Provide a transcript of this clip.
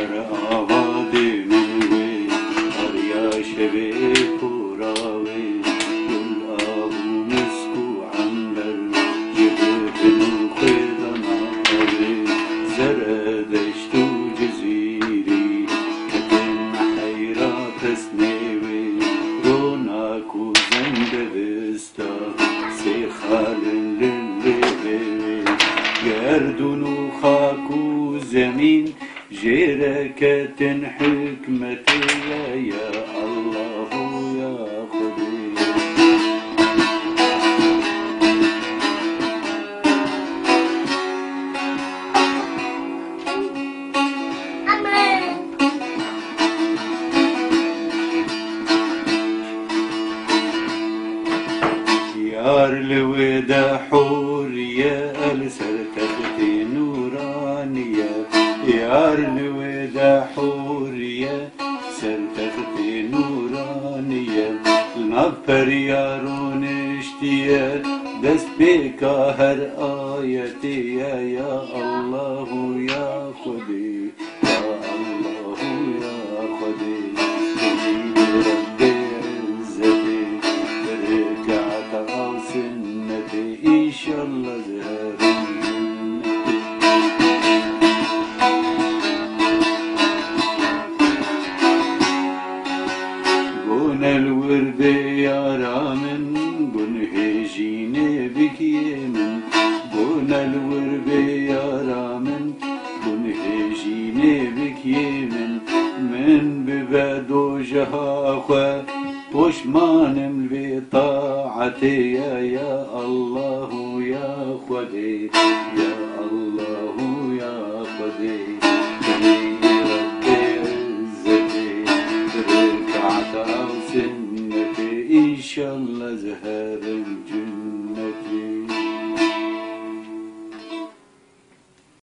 گر آبادی منوی آریا شبه پوراوی گل آهو مسکو عنبر جبه نوخدان آبی زردشت و جزیری کتن حیرات اسنیوی روناک و زنده بستا سی خالن للوی گردون و خاک و زمین جركة حكمتي يا الله يا خبير يار الودا حورية ألسر تختي نورانية يار الودا حورية سرتختي نورانية المغفر يارون اشتيا دست بك هر آيتي يا الله يا خدي يا الله يا خدي رب عزتي ركعت أو سنتي إن شاء الله زهر الورد يا رامن بن هجيني بك يمن بن الورد يا رامن بن هجيني بك يمن من ببادو جهاخوا پشمانم بطاعتي يا الله يا خدي يا الله يا خدي سنتي إن شاء الله زهر الجنة